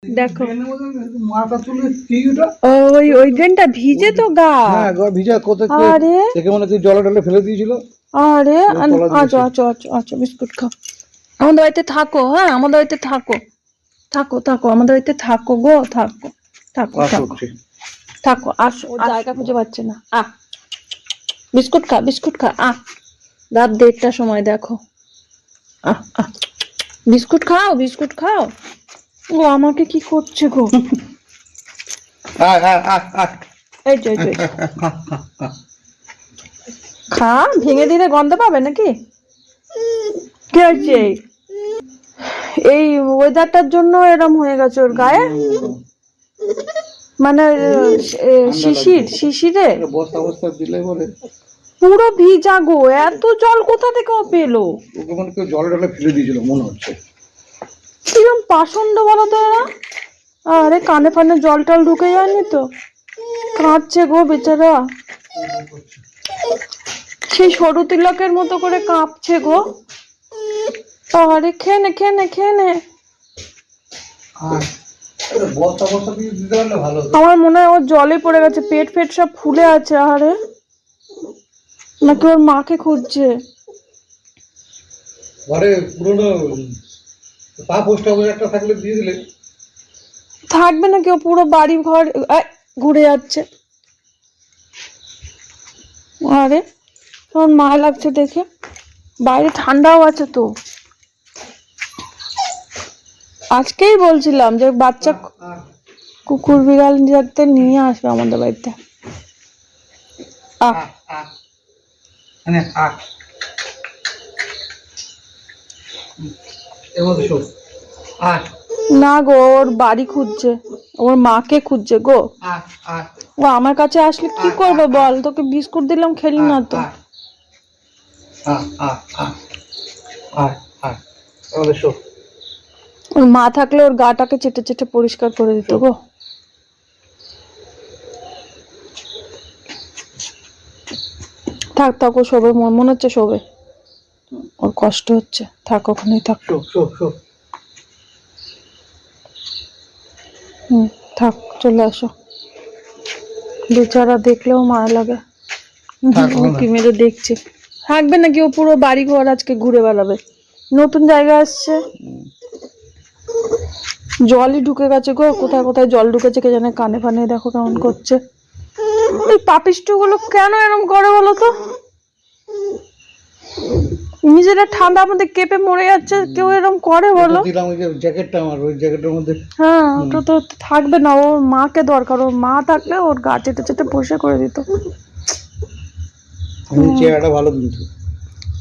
দেখো ওই ড্রেনটা ভিজে তো গা। হ্যাঁ গা ভিজা কোথায় আরে দেখে মনে হচ্ছে জলে টলে ফেলে দিয়েছিল। আরে আচ্ছা আচ্ছা আচ্ছা আচ্ছা বিস্কুট খাও। আমাদের বাড়িতে থাকো, হ্যাঁ আমাদের বাড়িতে থাকো, থাকো থাকো আমাদের বাড়িতে থাকো গো, থাকো থাকো থাকো থাকো। আসো, জায়গা খুঁজে পাচ্ছে না। বিস্কুট খা, বিস্কুট খা। রাত 1:30টার সময় দেখো। বিস্কুট খাও, বিস্কুট খাও। ও আমাকে কি করছে গো? এই যে খা, ভেঙে দিলে গন্ধ পাবে নাকি? কি হয়েছে? এই ওয়েদারটার জন্য এরম হয়ে গেছে ওর গায়ে, মানে শিশিরে পুরো ভিজা গো। এত জল কোথা থেকে ও পেলো? ওকে মনে কেউ জলে টলে ফেলে দিয়েছিল মনে হচ্ছে। কিরম পাষণ্ড বলো তো এরা। আরে কানে ফানে জল টল ঢুকে যায়নি তো? কাঁদছে গো বেচারা, সেই সরু তিলকের মতো করে কাঁপছে গো। আরে খেয়ে নে খেয়ে নে খেয়ে নে। আমার মনে হয় ওর জলে পড়ে গেছে, পেট ফেট সব ফুলে আছে। আরে নাকি ওর মাকে খুঁজছে। থাকবে নাকি? ও পুরো বাড়ি ঘর ঘুরে যাচ্ছে। আরে তোমার মা লাগছে দেখে। বাইরে ঠান্ডাও আছে তো। আজকেই বলছিলাম যে বাচ্চা কুকুর বিড়াল যাতে নিয়ে আসবে আমাদের বাড়িতে। না গো, ওর বাড়ি খুঁজছে, ওর মাকে খুঁজছে গো। ও আমার কাছে আসলে কি করবে বল? তোকে বিস্কুট দিলাম, খেলি না তো। ওর মা থাকলে ওর গাটাকে চেটে চেটে পরিষ্কার করে দিত গো। থাক থাক, ও শোবে, মনে হচ্ছে শোবে, ওর কষ্ট হচ্ছে। থাক ওখানেই থাক। থাক, চলে আসো। বেচারা দেখলেও মায়া লাগে। কি মেরে দেখছে। থাকবে নাকি? ও পুরো বাড়ি ঘর আজকে ঘুরে বেড়াবে। নতুন জায়গা আসছে, জলই ঢুকে গেছে গো। কোথায় কোথায় জল ঢুকেছে কে জানে। কানে ফানে দেখো কেমন করছে। এই পাপিষ্টু গুলো কেন এরকম করে বলো তো? নিজেরা ঠান্ডার মধ্যে কেঁপে মরে যাচ্ছে, কেউ এরকম করে বলো? হ্যাঁ, ওটা তো থাকবে না। ওর মাকে দরকার। ওর মা থাকলে ওর গা চেটে চেটে পরিষ্কার করে দিত। চেহারাটা ভালো, কিন্তু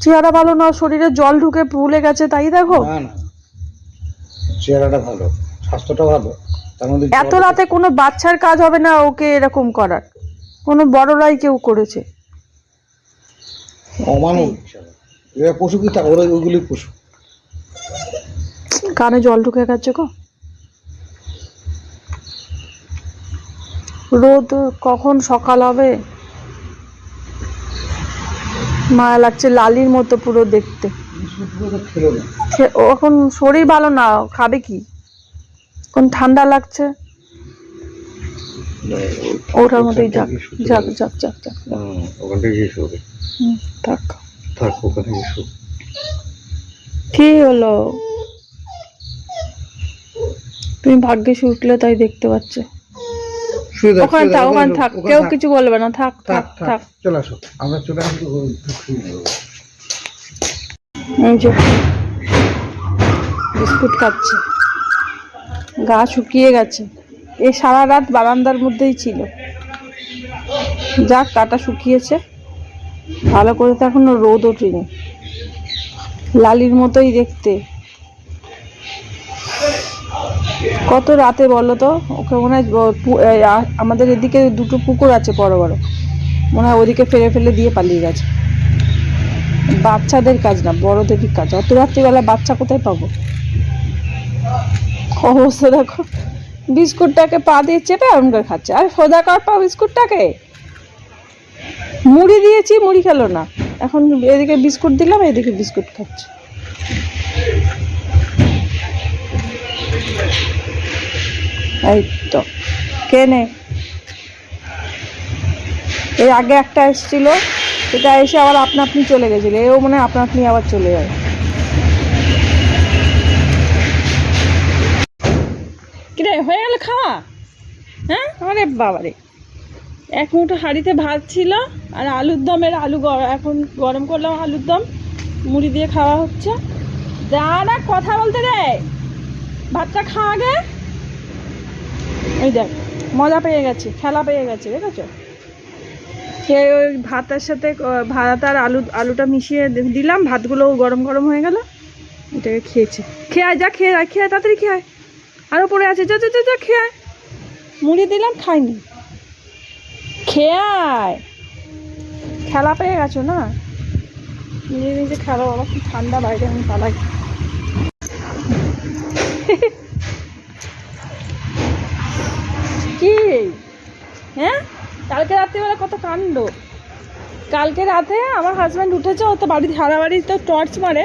চেহারা ভালো না, শরীরে জল ঢুকে ফুলে গেছে, তাই দেখো। না চেহারাটা ভালো, স্বাস্থ্যটা ভালো। এত রাতে কোনো বাচ্চার কাজ হবে না ওকে এরকম করার। কোনো বড়রাই কেউ করেছে। অমানুষ এরা পশু কি? তা ওরা ওইগুলি পশু। কানে জল ঢুকে গেছে গো। রোদ কখন সকাল হবে, মায়া লাগছে। লালির মতো পুরো দেখতে। এখন শরীর ভালো না, খাবে কি? কোন ঠান্ডা লাগছে। ওটার মধ্যেই যাক যাক যাক যাক যাক। ওখান থেকে এসো। থাক থাক, ওখানে এসো। কি হলো? তুমি ভাগ্যে উঠলে তাই দেখতে পাচ্ছ। ওখানে থাক, ওখানে থাক, কেউ কিছু বলবে না। থাক থাক থাক, চলে আসো। আমরা চলে আসবো। এই যে বিস্কুট খাচ্ছে, গা শুকিয়ে গেছে। এই সারা রাত বারান্দার মধ্যেই ছিল। যাক, কাটা শুকিয়েছে ভালো করে। তো এখনো রোদ ওঠেনি। লালির মতোই দেখতে। কত রাতে বলো তো? ওকে মনে হয় আমাদের এদিকে 2টো পুকুর আছে বড় বড়, মনে হয় ওদিকে ফেলে ফেলে দিয়ে পালিয়ে গেছে। বাচ্চাদের কাজ না, বড়দেরই কাজ। অত রাত্রিবেলা বাচ্চা কোথায় পাবো? অবস্থা দেখো। বিস্কুটটাকে পা দিয়ে চেপে এমন করে খাচ্ছে। আর সোজা কর পা বিস্কুটটাকে। মুড়ি দিয়েছি, মুড়ি খেলো না। এখন এদিকে বিস্কুট দিলাম, এদিকে বিস্কুট খাচ্ছে। এই তো কে নে। এর আগে একটা এসেছিল, সেটা এসে আবার আপনা আপনি চলে গেছিল, এও মনে হয় আপনা আপনি আবার চলে যায়। কিরে হয়ে গেল খাওয়া? হ্যাঁ, আরে বাবারে, এক মুঠো হাঁড়িতে ভাত ছিল আর আলুর দমের এখন গরম করলাম আলুর দম, মুড়ি দিয়ে খাওয়া হচ্ছে। দাঁড়া কথা বলতে রে, ভাতটা খাওয়া গে। ওই দেখ মজা পেয়ে গেছে, খেলা পেয়ে গেছে, দেখেছো? খেয়ে ওই ভাতের সাথে ভাত আর আলুটা মিশিয়ে দিলাম, ভাতগুলো গরম গরম হয়ে গেল, এটাকে খেয়েছে। খেয়ে আয়, যা খেয়ে আয়, খেয়ে আয়, তাড়াতাড়ি খেয়ে আয়, আরও পড়ে আছে, যা যা যা যা খেয়ে আয়। মুড়ি দিলাম, খাইনি, খেয়ে আয়, খেলা পেয়ে গেছো না, নিজে নিজে খেলো। বাবা কি ঠান্ডা বাইরে, আমি পালাই। কি হ্যাঁ, কালকে রাত্রিবেলা কত কাণ্ড। কালকে রাতে আমার হাজব্যান্ড উঠেছে, ও তো বাড়িতে হারা বাড়িতে টর্চ মারে,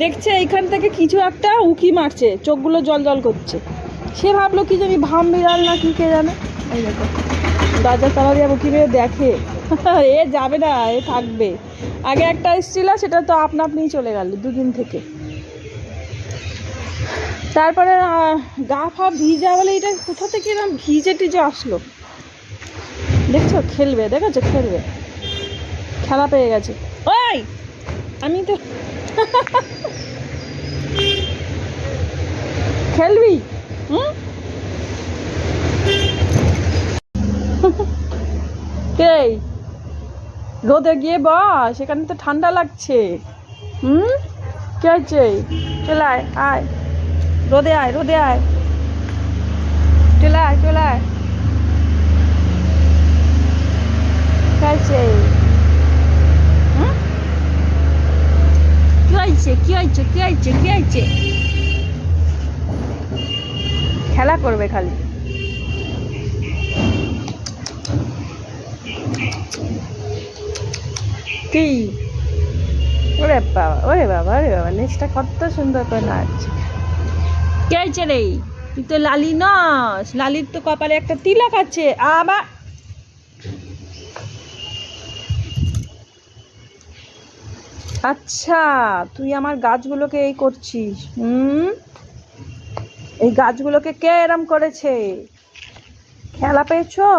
দেখছে এইখান থেকে কিছু একটা উকি মারছে, চোখগুলো জল জল করছে। সে ভাবলো কি জানি ভাম বিড়াল না কি কে জানে। এই দেখো দরজার তলা দিয়ে উকি মেরে দেখে, এ যাবে না, এ থাকবে। আগে একটা এসেছিল, সেটা তো আপনা আপনিই চলে গেল দুদিন থেকে। তারপরে গা ফা ভিজা বলে, এটা কোথা থেকে এরকম ভিজে টিজে আসলো। দেখছো খেলবে, দেখেছো খেলবে, খেলা পেয়ে গেছে। ওই আমি তো খেলবি, কে রোদে গিয়ে বস, সেখানে তো ঠান্ডা লাগছে। কে হচ্ছে? চলে আয়, আয় রোদে, আয় রোদে, আয় চলে আয়, চলে আয়। কে হচ্ছে? কি হয়েছে, কি হয়েছে, কি হয়েছে, কি হয়েছে? খেলা করবে খালি। কি ওরে বাবা, ওরে বাবা, ওরে বাবা, লেজটা কত সুন্দর করে নাচছে। কে হয়েছে রে? তুই তো লালি নস, লালির তো কপালে একটা তিলক আছে আবার। আচ্ছা, তুই আমার গাছগুলোকে এই করছিস? এই গাছগুলোকে কে এরম করেছে? খেলা পেয়েছো?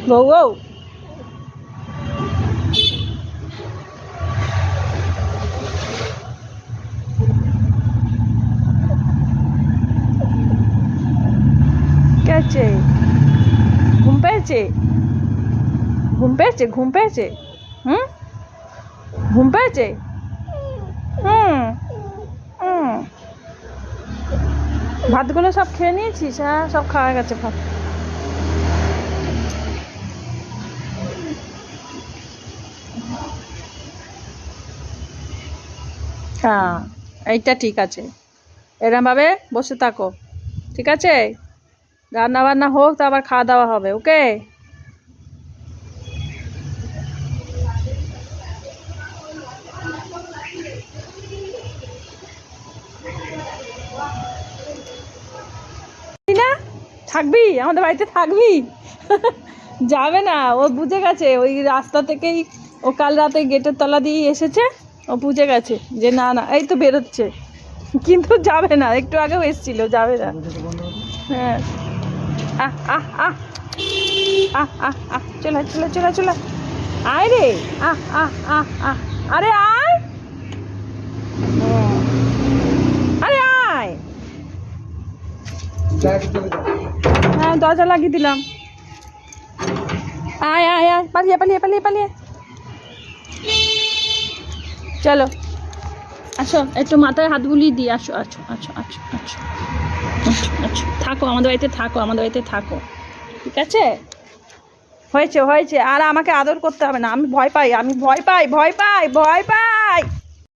বউ বউ, কে আছে? ঘুম পেয়েছে, ঘুম পেয়েছে, ঘুম পেয়েছে, ঘুম পেয়েছে। ভাতগুলো সব খেয়ে নিয়েছিস? হ্যাঁ, সব খাওয়া গেছে ভাত। হ্যাঁ, এইটা ঠিক আছে, এরম ভাবে বসে থাকো, ঠিক আছে? রান্না বান্না হোক, তো আবার খাওয়া দাওয়া হবে, ওকে? না থাকবি, আমাদের বাড়িতে থাকবি? যাবে না, ও বুঝে গেছে, ওই রাস্তা থেকেই ও কাল রাতে গেটের তলা দিয়ে এসেছে, ও বুঝে গেছে যে না না, এই তো বেরোচ্ছে, কিন্তু যাবে না, একটু আগেও এসেছিল, যাবে না। হ্যাঁ, আহ আহ আহ আহ আহ আহ, চলে চলে চলে চলে, আয় রে, আহ আহ আহ আহ, আরে আয়, আরে আয়। হ্যাঁ, দরজা লাগিয়ে দিলাম, আয় আয় আয়, পালিয়ে পালিয়ে পালিয়ে পালিয়ে, চলো আসো, একটু মাথায় হাত বুলিয়ে দিই, আসো আসো আসো আসো আসো আচ্ছা আচ্ছা, থাকো আমাদের বাড়িতে, থাকো আমাদের বাড়িতে, থাকো, ঠিক আছে? হয়েছে হয়েছে, আর আমাকে আদর করতে হবে না, আমি ভয় পাই, আমি ভয় পাই, ভয় পাই, ভয় পাই।